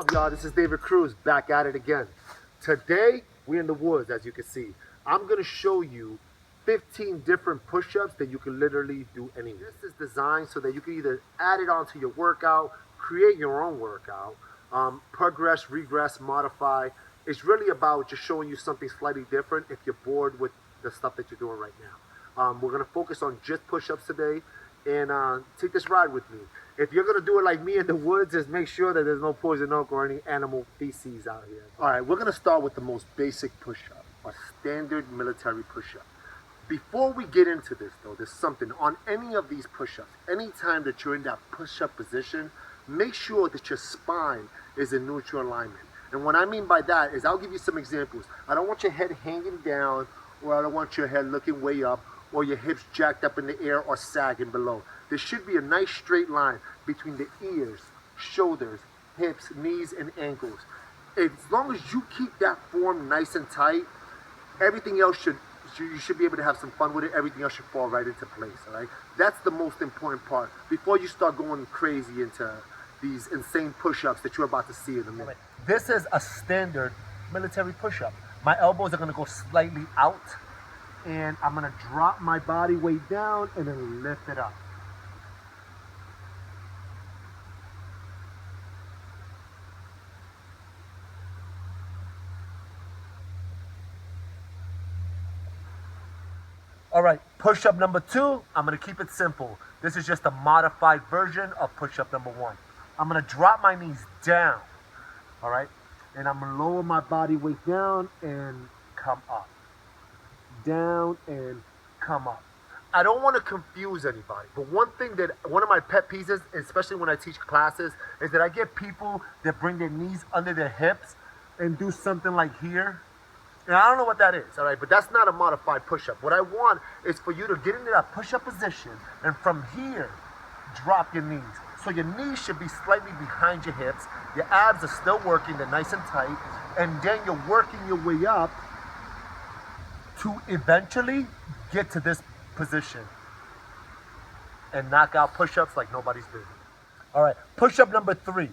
up, y'all? This is David Cruz back at it again. Today, we're in the woods, as you can see. I'm going to show you 15 different push-ups that you can literally do anywhere. This is designed so that you can either add it onto your workout, create your own workout, progress, regress, modify. It's really about just showing you something slightly different if you're bored with the stuff that you're doing right now. We're going to focus on just push-ups today and take this ride with me. If you're going to do it like me in the woods, just make sure that there's no poison oak or any animal feces out here. All right, we're going to start with the most basic push-up, a standard military push-up. Before we get into this though, there's something on any of these push-ups. Anytime that you're in that push-up position, make sure that your spine is in neutral alignment. And what I mean by that is, I'll give you some examples. I don't want your head hanging down, or I don't want your head looking way up, or your hips jacked up in the air or sagging below. There should be a nice straight line between the ears, shoulders, hips, knees, and ankles. As long as you keep that form nice and tight, everything else you should be able to have some fun with it. Everything else should fall right into place, all right? That's the most important part before you start going crazy into these insane push-ups that you're about to see in a minute. This is a standard military push-up. My elbows are gonna go slightly out, and I'm gonna drop my body weight down and then lift it up. All right, push-up number 2, I'm gonna keep it simple. This is just a modified version of push-up number 1. I'm gonna drop my knees down, all right? And I'm gonna lower my body weight down and come up. Down and come up. I don't want to confuse anybody, but one of my pet peeves is, especially when I teach classes, is that I get people that bring their knees under their hips and do something like here. And I don't know what that is, all right, but that's not a modified push-up. What I want is for you to get into that push-up position, and from here, drop your knees. So your knees should be slightly behind your hips, your abs are still working, they're nice and tight, and then you're working your way up to eventually get to this position and knock out push-ups like nobody's business. All right, push-up number 3.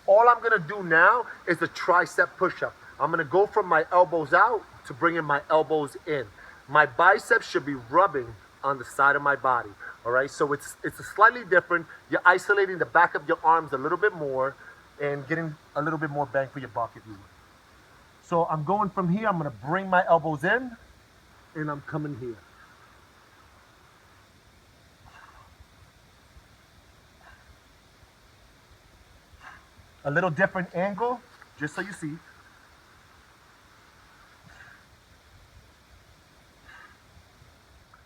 All I'm gonna do now is the tricep push-up. I'm gonna go from my elbows out to bringing my elbows in. My biceps should be rubbing on the side of my body, all right? So it's a slightly different. You're isolating the back of your arms a little bit more and getting a little bit more bang for your buck, if you will. So I'm going from here, I'm gonna bring my elbows in, and I'm coming here. A little different angle, just so you see.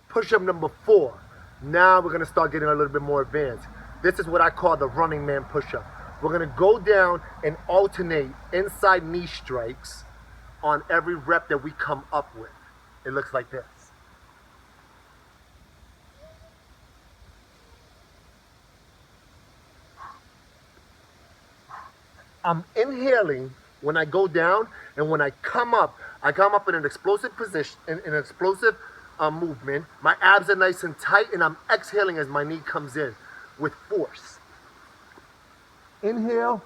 Push-up number 4. Now we're gonna start getting a little bit more advanced. This is what I call the running man push-up. We're gonna go down and alternate inside knee strikes on every rep that we come up with. It looks like this. I'm inhaling when I go down, and when I come up in an explosive position, in an explosive movement. My abs are nice and tight, and I'm exhaling as my knee comes in with force. Inhale.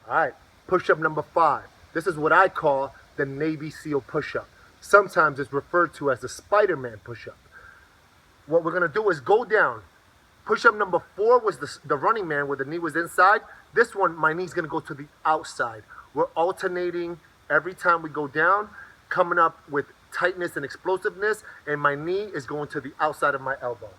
All right, push-up number 5. This is what I call the Navy SEAL push-up. Sometimes it's referred to as the Spider-Man push-up. What we're gonna do is go down. Push-up number 4 was the running man where the knee was inside. This one, my knee's gonna go to the outside. We're alternating every time we go down, coming up with tightness and explosiveness, and my knee is going to the outside of my elbow.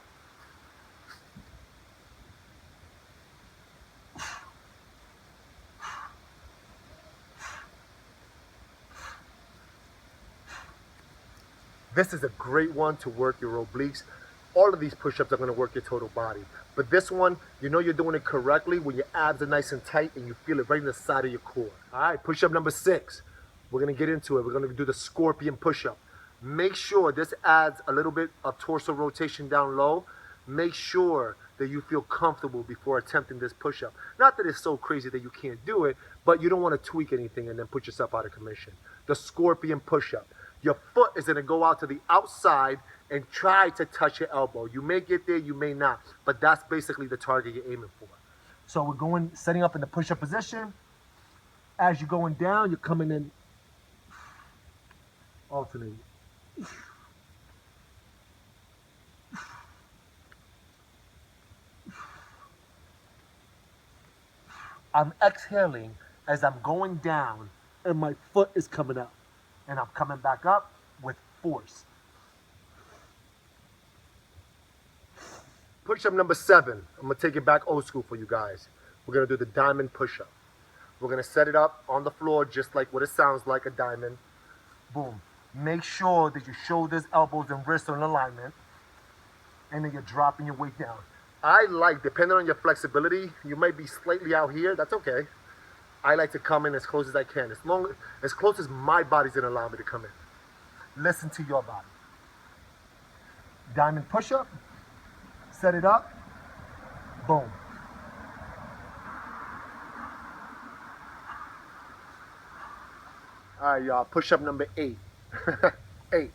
This is a great one to work your obliques. All of these push-ups are gonna work your total body. But this one, you know you're doing it correctly when your abs are nice and tight and you feel it right in the side of your core. All right, push-up number 6. We're gonna get into it. We're gonna do the scorpion push-up. Make sure this adds a little bit of torso rotation down low. Make sure that you feel comfortable before attempting this push-up. Not that it's so crazy that you can't do it, but you don't wanna tweak anything and then put yourself out of commission. The scorpion push-up. Your foot is gonna go out to the outside and try to touch your elbow. You may get there, you may not, but that's basically the target you're aiming for. So we're going, setting up in the push-up position. As you're going down, you're coming in, alternating. I'm exhaling as I'm going down and my foot is coming up. And I'm coming back up with force. Push-up number 7. I'm gonna take it back old school for you guys. We're gonna do the diamond push-up. We're gonna set it up on the floor just like what it sounds like, a diamond. Boom. Make sure that your shoulders, elbows, and wrists are in alignment. And then you're dropping your weight down. I like, depending on your flexibility, you might be slightly out here, that's okay. I like to come in as close as I can, as close as my body's gonna allow me to come in. Listen to your body. Diamond push-up, set it up, boom. All right, y'all, push-up number 8. 8.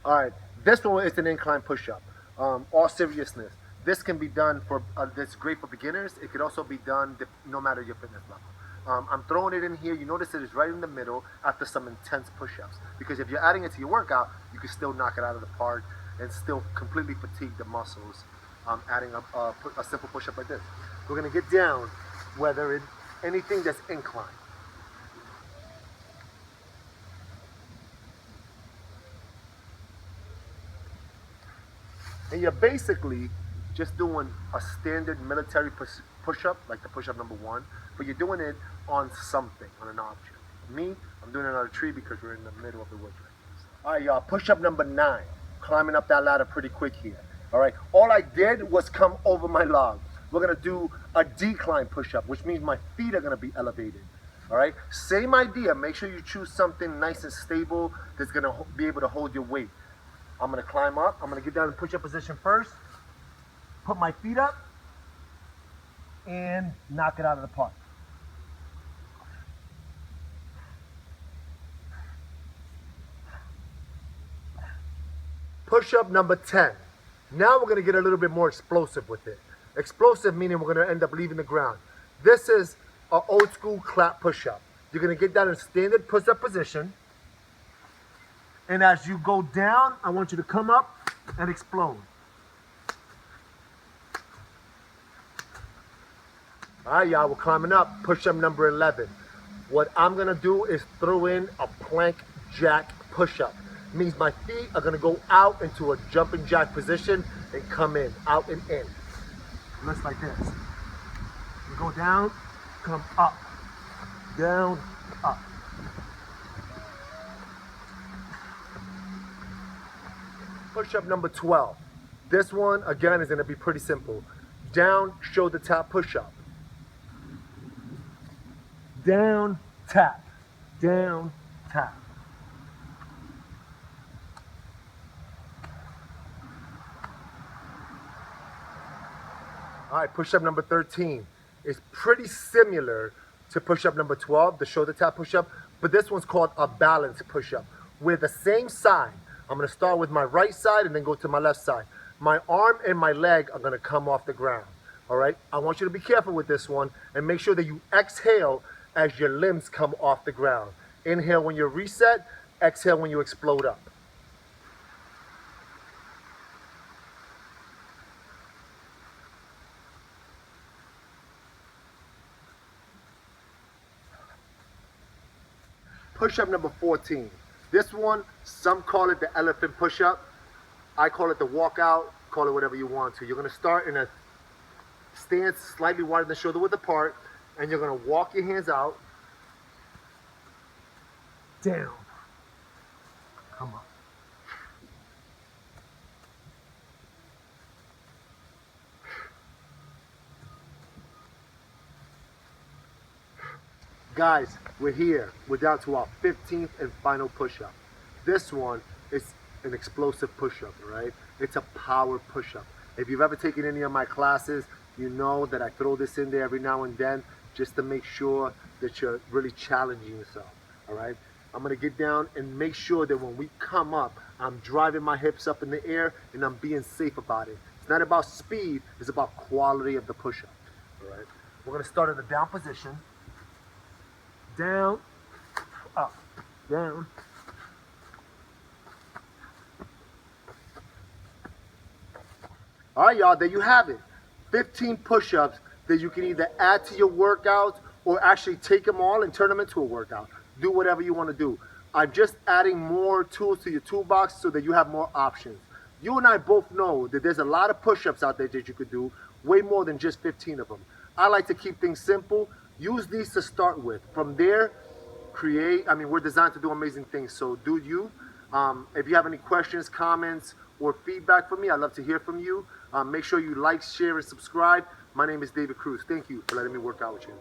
All right, this one is an incline push-up. All seriousness, this can be done for, that's great for beginners. It could also be done no matter your fitness level. I'm throwing it in here. You notice it is right in the middle after some intense push-ups. Because if you're adding it to your workout, you can still knock it out of the park and still completely fatigue the muscles adding a simple push-up like this. We're gonna get down, whether it's anything that's inclined. And you're basically just doing a standard military push-up, like the push-up number 1, but you're doing it on something, on an object. Me, I'm doing it on a tree because we're in the middle of the woods right now. All right, y'all, push-up number 9. Climbing up that ladder pretty quick here. All right, all I did was come over my log. We're gonna do a decline push-up, which means my feet are gonna be elevated. All right, same idea. Make sure you choose something nice and stable that's gonna be able to hold your weight. I'm gonna climb up. I'm gonna get down in push-up position first, put my feet up, and knock it out of the park. Push-up number 10. Now we're gonna get a little bit more explosive with it. Explosive meaning we're gonna end up leaving the ground. This is an old school clap push-up. You're gonna get down in standard push-up position. And as you go down, I want you to come up and explode. All right, y'all, we're climbing up. Push-up number 11. What I'm gonna do is throw in a plank jack push-up. Means my feet are gonna go out into a jumping jack position and come in, out and in. Looks like this. You go down, come up, down, up. Push-up number 12. This one, again, is gonna be pretty simple. Down, shoulder tap push-up. Down, tap, down, tap. All right, push-up number 13 is pretty similar to push-up number 12, the shoulder tap push-up, but this one's called a balance push-up. We're the same side. I'm gonna start with my right side and then go to my left side. My arm and my leg are gonna come off the ground, all right? I want you to be careful with this one and make sure that you exhale as your limbs come off the ground. Inhale when you're reset, exhale when you explode up. Push-up number 14. This one, some call it the elephant push-up. I call it the walkout, call it whatever you want to. You're gonna start in a stance slightly wider than shoulder width apart, and you're gonna walk your hands out, down, come up. Guys, we're here. We're down to our 15th and final push-up. This one is an explosive push-up, right? It's a power push-up. If you've ever taken any of my classes, you know that I throw this in there every now and then just to make sure that you're really challenging yourself, all right? I'm gonna get down and make sure that when we come up, I'm driving my hips up in the air and I'm being safe about it. It's not about speed, it's about quality of the push-up. All right. We're gonna start in the down position. Down, up, down. All right, y'all, there you have it. 15 push-ups that you can either add to your workouts or actually take them all and turn them into a workout. Do whatever you want to do. I'm just adding more tools to your toolbox so that you have more options. You and I both know that there's a lot of push-ups out there that you could do, way more than just 15 of them. I like to keep things simple. Use these to start with. From there, we're designed to do amazing things, so do you. If you have any questions, comments, or feedback for me, I'd love to hear from you. Make sure you like, share, and subscribe. My name is David Cruz. Thank you for letting me work out with you.